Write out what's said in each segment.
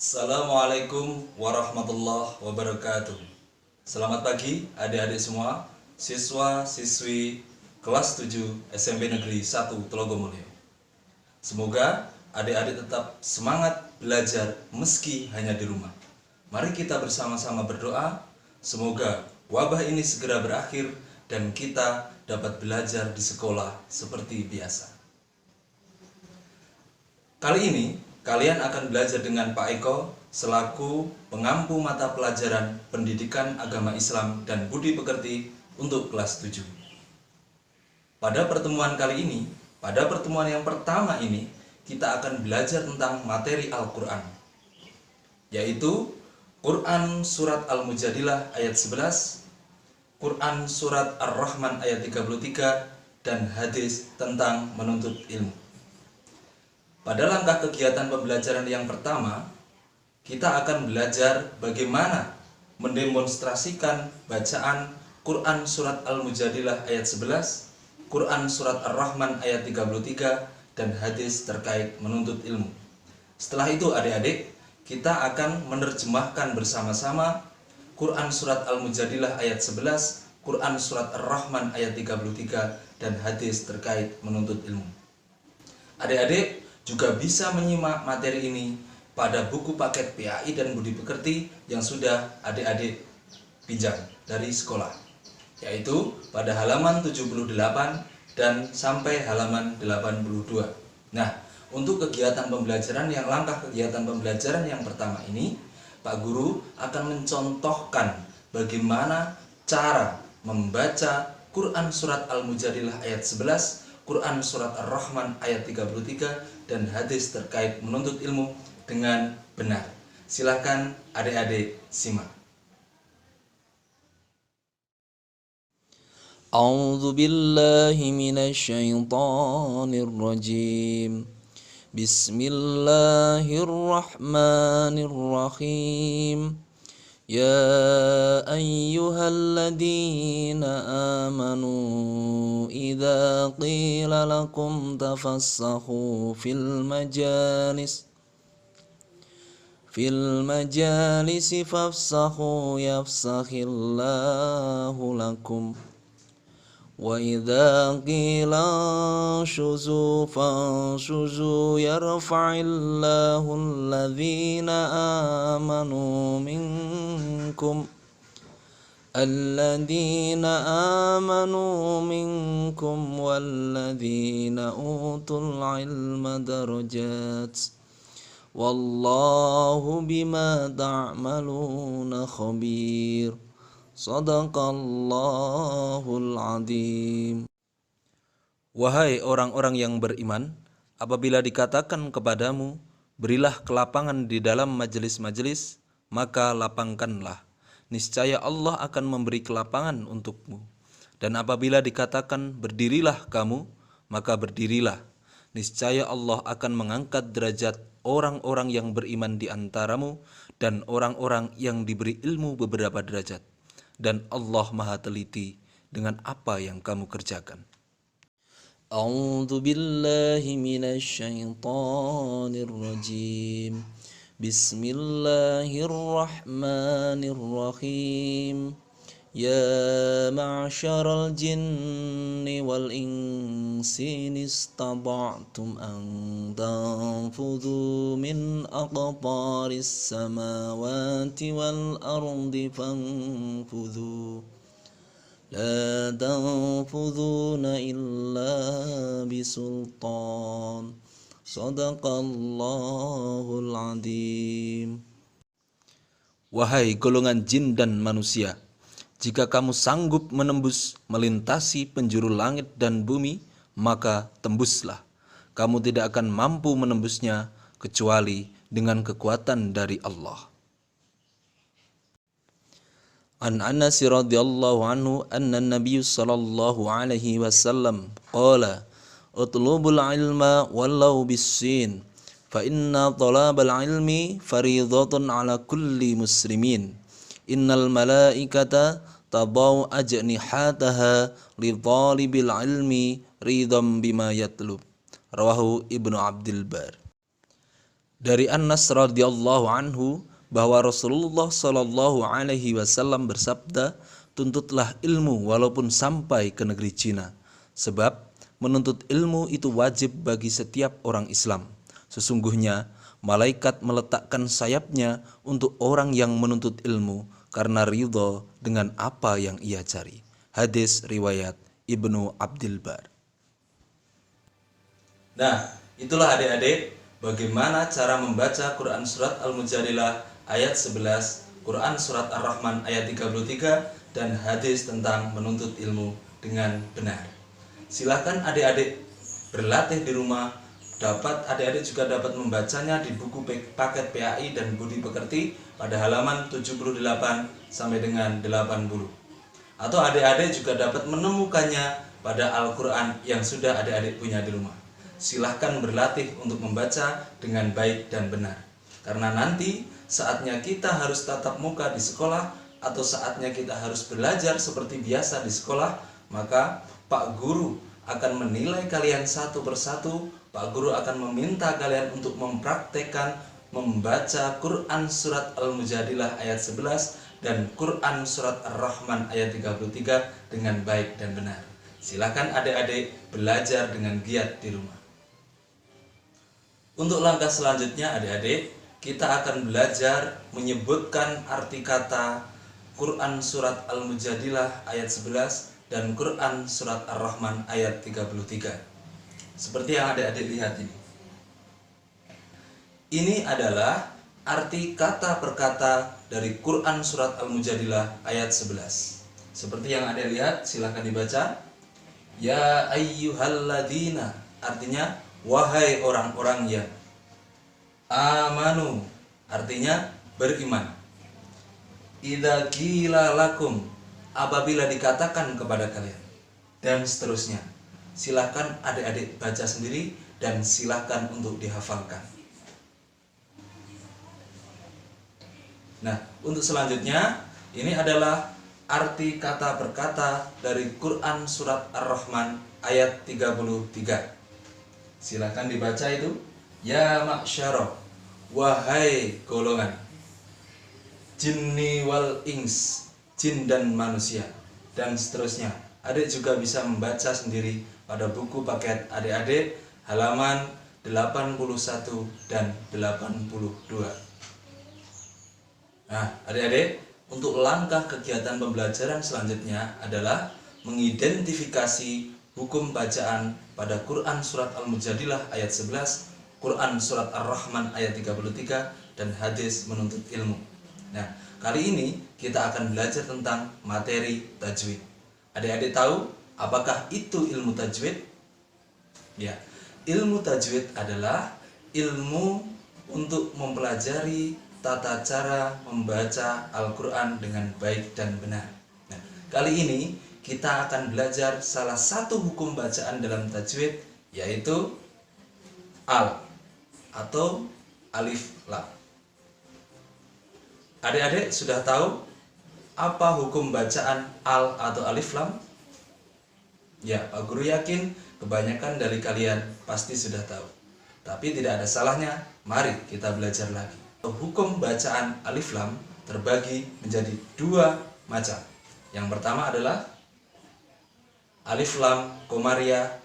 Assalamualaikum warahmatullahi wabarakatuh. Selamat pagi adik-adik semua, siswa-siswi kelas 7 SMP Negeri 1 Telogomulyo. Semoga adik-adik tetap semangat belajar meski hanya di rumah. Mari kita bersama-sama berdoa, semoga wabah ini segera berakhir dan kita dapat belajar di sekolah seperti biasa. Kali ini kalian akan belajar dengan Pak Eko selaku pengampu mata pelajaran Pendidikan Agama Islam dan Budi Pekerti untuk kelas 7. Pada pertemuan kali ini, pada pertemuan yang pertama ini, kita akan belajar tentang materi Al-Quran, yaitu Quran Surat Al-Mujadilah ayat 11, Quran Surat Ar-Rahman ayat 33, dan hadis tentang menuntut ilmu. Pada langkah kegiatan pembelajaran yang pertama, kita akan belajar bagaimana mendemonstrasikan bacaan Quran Surat Al-Mujadilah ayat 11, Quran Surat Ar-Rahman ayat 33, dan hadis terkait menuntut ilmu. Setelah itu adik-adik, kita akan menerjemahkan bersama-sama Quran Surat Al-Mujadilah ayat 11, Quran Surat Ar-Rahman ayat 33, dan hadis terkait menuntut ilmu. Adik-adik juga bisa menyimak materi ini pada buku paket PAI dan Budi Pekerti yang sudah adik-adik pinjam dari sekolah, yaitu pada halaman 78 dan sampai halaman 82. Nah, untuk kegiatan pembelajaran langkah kegiatan pembelajaran yang pertama ini, Pak Guru akan mencontohkan bagaimana cara membaca Quran Surat Al-Mujadilah ayat 11, Quran Surat Ar-Rahman ayat 33, dan hadis terkait menuntut ilmu dengan benar. Silakan adik-adik simak. A'udzu billahi minasyaitonir rajim. Bismillahirrahmanirrahim. يا أيها الذين آمنوا إذا قيل لكم تفسحوا في المجالس فافسحوا يفسح الله لكم وإذا قيل انشزوا فانشزوا يرفع الله الذين آمنوا منكم والذين أوتوا العلم درجات والله بما تعملون خبير. Sadaqallahul Adzim. Wahai orang-orang yang beriman, apabila dikatakan kepadamu, berilah kelapangan di dalam majelis-majelis, maka lapangkanlah. Niscaya Allah akan memberi kelapangan untukmu. Dan apabila dikatakan berdirilah kamu, maka berdirilah. Niscaya Allah akan mengangkat derajat orang-orang yang beriman di antaramu dan orang-orang yang diberi ilmu beberapa derajat. Dan Allah Maha teliti dengan apa yang kamu kerjakan. A'udzu billahi minasyaitonir rajim. Bismillahirrahmanirrahim. Ya ma'syaral jinni wal insi istata'tum an tanfudhu min aqtaris samawati wal ardi fanfudhu la tanfudhuna illa bisultan. Sadaqallahul Adzim. Wahai golongan jin dan manusia, jika kamu sanggup menembus melintasi penjuru langit dan bumi, maka tembuslah. Kamu tidak akan mampu menembusnya kecuali dengan kekuatan dari Allah. An Anas radhiyallahu anhu anna Nabiy sallallahu alaihi wasallam qala utlubul ilma walau bis-sin fa inna talabal ilmi fariidatun ala kulli muslimin. Innal malaikata tabau ajnihataha li talibil ilmi ridham bima yatlub. Rawahu Ibnu Abdul Bar. Dari Anas radhiyallahu anhu bahwa Rasulullah shallallahu alaihi wasallam bersabda, "Tuntutlah ilmu walaupun sampai ke negeri Cina, sebab menuntut ilmu itu wajib bagi setiap orang Islam. Sesungguhnya malaikat meletakkan sayapnya untuk orang yang menuntut ilmu karena ridho dengan apa yang ia cari." Hadis riwayat Ibnu Abdul Bar. Nah, itulah adik-adik bagaimana cara membaca Quran Surat Al-Mujadilah ayat 11, Quran Surat Ar-Rahman ayat 33, dan hadis tentang menuntut ilmu dengan benar. Silakan adik-adik berlatih di rumah. Adik-adik juga dapat membacanya di buku paket PAI dan Budi Pekerti pada halaman 78 sampai dengan 80. Atau adik-adik juga dapat menemukannya pada Al-Quran yang sudah adik-adik punya di rumah. Silahkan berlatih untuk membaca dengan baik dan benar. Karena nanti saatnya kita harus tatap muka di sekolah atau saatnya kita harus belajar seperti biasa di sekolah, maka Pak Guru akan menilai kalian satu persatu. Pak Guru akan meminta kalian untuk mempraktekkan membaca Quran Surat Al-Mujadilah ayat 11 dan Quran Surat Ar-Rahman ayat 33 dengan baik dan benar. Silakan adik-adik belajar dengan giat di rumah. Untuk langkah selanjutnya adik-adik, kita akan belajar menyebutkan arti kata Quran Surat Al-Mujadilah ayat 11 dan Quran Surat Ar-Rahman ayat 33. Seperti yang adik-adik lihat ini. Ini adalah arti kata per kata dari Quran Surat Al-Mujadilah ayat 11. Seperti yang adik lihat, silahkan dibaca. Ya ayyuhalladzina, artinya wahai orang-orang yang amanu, artinya beriman. Idza qila lakum, apabila dikatakan kepada kalian, dan seterusnya. Silahkan adik-adik baca sendiri dan silahkan untuk dihafalkan. Nah, untuk selanjutnya ini adalah arti kata per kata dari Quran Surat Ar-Rahman ayat 33. Silahkan dibaca itu. Ya ma'syara, wahai golongan jinni wal ins, jin dan manusia, dan seterusnya. Adik juga bisa membaca sendiri pada buku paket adik-adik halaman 81 dan 82. Nah, adik-adik, untuk langkah kegiatan pembelajaran selanjutnya adalah mengidentifikasi hukum bacaan pada Quran Surat Al-Mujadilah ayat 11, Quran Surat Ar-Rahman ayat 33, dan hadis menuntut ilmu. Nah, kali ini kita akan belajar tentang materi tajwid. Adik-adik tahu apakah itu ilmu tajwid? Ya, ilmu tajwid adalah ilmu untuk mempelajari tata cara membaca Al-Quran dengan baik dan benar. Nah, kali ini kita akan belajar salah satu hukum bacaan dalam tajwid, yaitu al atau alif lam. Adik-adik sudah tahu apa hukum bacaan al atau alif lam? Ya, Pak Guru yakin kebanyakan dari kalian pasti sudah tahu. Tapi tidak ada salahnya, mari kita belajar lagi. Hukum bacaan alif lam terbagi menjadi dua macam. Yang pertama adalah alif lam komariah,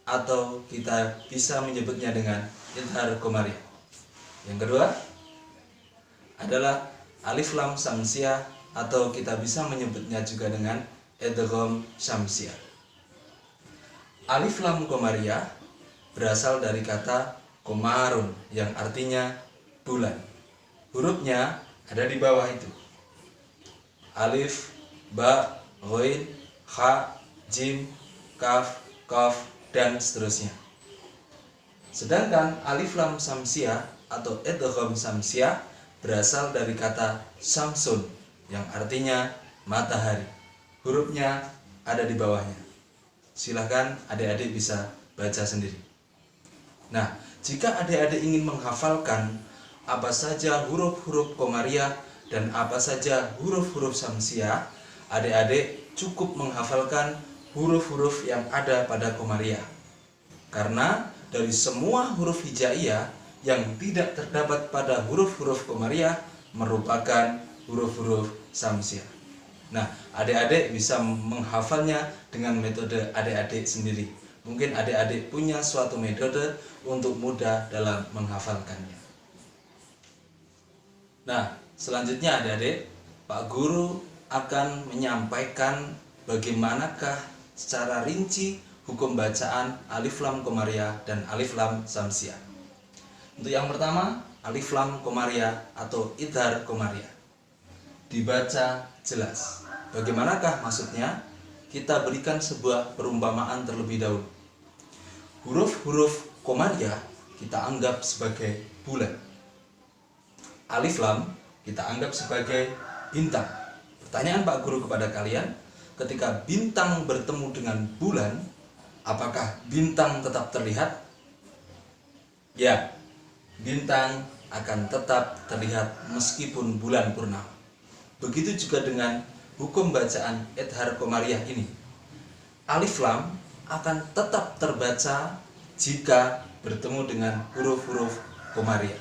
atau kita bisa menyebutnya dengan idhar komariah. Yang kedua adalah alif lam samsiah, atau kita bisa menyebutnya juga dengan idgham syamsiah. Alif lam komariah berasal dari kata komarun yang artinya bulan. Hurufnya ada di bawah itu. Alif, ba, ghain, kha, jim, kaf, qaf, dan seterusnya. Sedangkan alif lam samsiah atau idgham samsiah berasal dari kata samsun yang artinya matahari. Hurufnya ada di bawahnya. Silahkan adik-adik bisa baca sendiri. Nah, jika adik-adik ingin menghafalkan apa saja huruf-huruf komariah dan apa saja huruf-huruf samsiah, adik-adik cukup menghafalkan huruf-huruf yang ada pada komariah. Karena dari semua huruf hijaiyah yang tidak terdapat pada huruf-huruf komariah merupakan huruf-huruf samsiah. Nah, adik-adik bisa menghafalnya dengan metode adik-adik sendiri. Mungkin adik-adik punya suatu metode untuk mudah dalam menghafalkannya. Nah, selanjutnya adik-adik, Pak Guru akan menyampaikan bagaimanakah secara rinci hukum bacaan alif lam komariah dan alif lam samsiah. Untuk yang pertama, alif lam komariah atau idhar komariah. Dibaca jelas. Bagaimanakah maksudnya? Kita berikan sebuah perumpamaan terlebih dahulu. Huruf-huruf komariah kita anggap sebagai bulan. Alif lam kita anggap sebagai bintang. Pertanyaan Pak Guru kepada kalian, ketika bintang bertemu dengan bulan, apakah bintang tetap terlihat? Ya, bintang akan tetap terlihat meskipun bulan purnama. Begitu juga dengan hukum bacaan idhar komariah ini. Alif lam akan tetap terbaca jika bertemu dengan huruf-huruf komariah.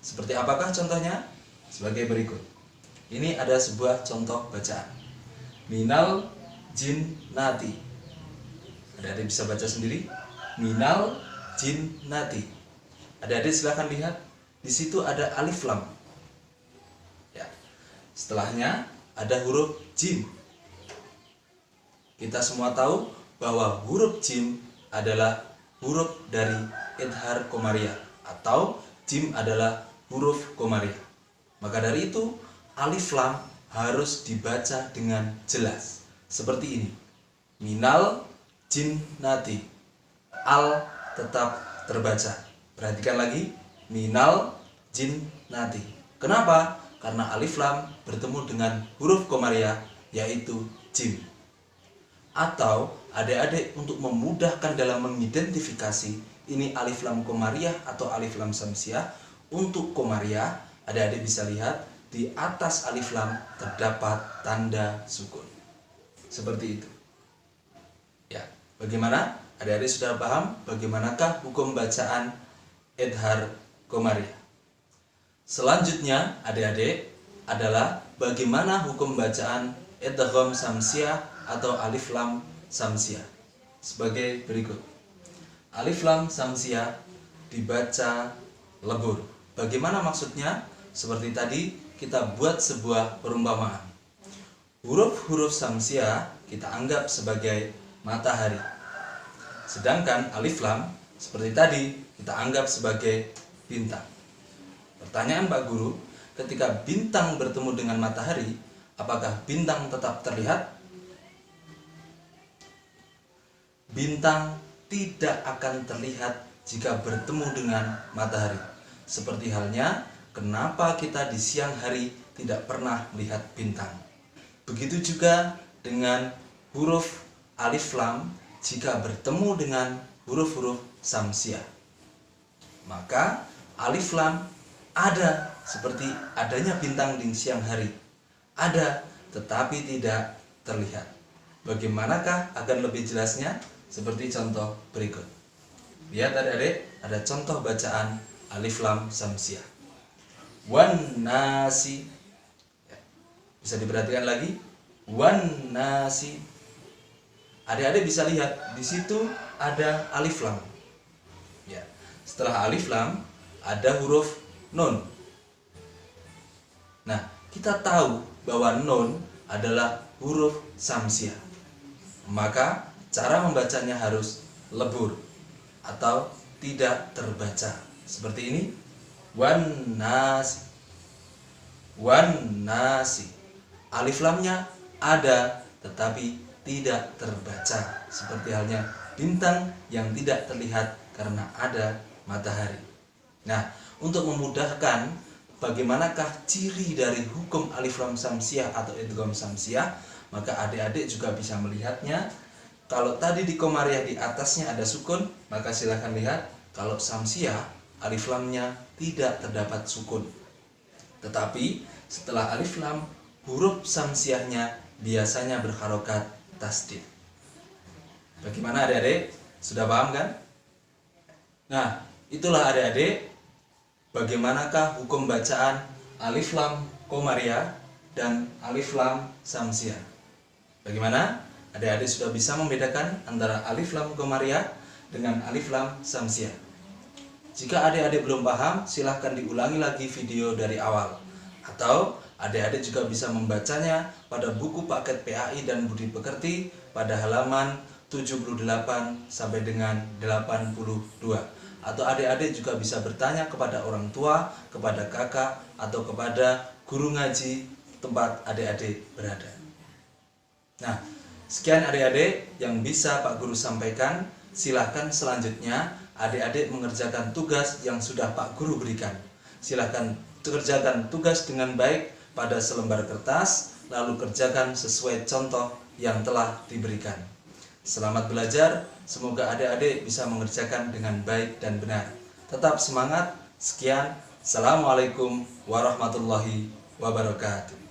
Seperti apakah contohnya? Sebagai berikut. Ini ada sebuah contoh bacaan. Minal jinnati. Adik-adik bisa baca sendiri. Minal jinnati. Adik-adik silahkan lihat. Di situ ada alif lam. Ya. Setelahnya ada huruf jim. Kita semua tahu bahwa huruf jim adalah huruf dari idhar komariah atau jim adalah huruf komariah. Maka dari itu alif lam harus dibaca dengan jelas seperti ini. Minal jinnati. Al tetap terbaca. Perhatikan lagi, minal jinnati. Kenapa? Karena alif lam bertemu dengan huruf komariah yaitu jim. Atau adik-adik untuk memudahkan dalam mengidentifikasi ini alif lam komariah atau alif lam samsiah. Untuk komariah, adik-adik bisa lihat di atas alif lam terdapat tanda sukun. Seperti itu. Ya, bagaimana? Adik-adik sudah paham bagaimanakah hukum bacaan idhar komariah? Selanjutnya adik-adik adalah bagaimana hukum bacaan idgham samsiah atau alif lam samsiah. Sebagai berikut. Alif lam samsiah dibaca lebur. Bagaimana maksudnya? Seperti tadi kita buat sebuah perumpamaan. Huruf-huruf samsiah kita anggap sebagai matahari. Sedangkan alif lam seperti tadi kita anggap sebagai bintang. Pertanyaan Pak Guru, ketika bintang bertemu dengan matahari, apakah bintang tetap terlihat? Bintang tidak akan terlihat jika bertemu dengan matahari. Seperti halnya, kenapa kita di siang hari tidak pernah melihat bintang. Begitu juga dengan huruf alif lam jika bertemu dengan huruf-huruf samsiah. Maka alif lam ada seperti adanya bintang di siang hari. Ada, tetapi tidak terlihat. Bagaimanakah agar lebih jelasnya? Seperti contoh berikut. Lihat adik-adik, ada contoh bacaan alif lam samsiah. Wan nasi. Ya, bisa diperhatikan lagi. Wan nasi. Adik-adik bisa lihat di situ ada alif lam. Ya, setelah alif lam ada huruf nun. Nah, kita tahu bahwa nun adalah huruf samsiah. Maka cara membacanya harus lebur atau tidak terbaca. Seperti ini. Wan nasi. Wan nasi. Alif lamnya ada tetapi tidak terbaca. Seperti halnya bintang yang tidak terlihat karena ada matahari. Nah, untuk memudahkan bagaimanakah ciri dari hukum alif lam samsiah atau idgham samsiah, maka adik-adik juga bisa melihatnya. Kalau tadi di komariah di atasnya ada sukun, maka silahkan lihat. Kalau samsiah, alif lamnya tidak terdapat sukun. Tetapi setelah alif lam, huruf samsiahnya biasanya berharokat tasdid. Bagaimana adik-adik? Sudah paham kan? Nah, itulah adik-adik bagaimanakah hukum bacaan alif lam komariah dan alif lam samsiah. Bagaimana? Adik-adik sudah bisa membedakan antara alif lam komariah dengan alif lam samsiah. Jika adik-adik belum paham, silahkan diulangi lagi video dari awal. Atau adik-adik juga bisa membacanya pada buku paket PAI dan Budi Pekerti pada halaman 78 sampai dengan 82. Atau adik-adik juga bisa bertanya kepada orang tua, kepada kakak, atau kepada guru ngaji tempat adik-adik berada. Nah, sekian adik-adik yang bisa Pak Guru sampaikan. Silahkan selanjutnya adik-adik mengerjakan tugas yang sudah Pak Guru berikan. Silahkan kerjakan tugas dengan baik pada selembar kertas, lalu kerjakan sesuai contoh yang telah diberikan. Selamat belajar, semoga adik-adik bisa mengerjakan dengan baik dan benar. Tetap semangat, sekian, Assalamualaikum warahmatullahi wabarakatuh.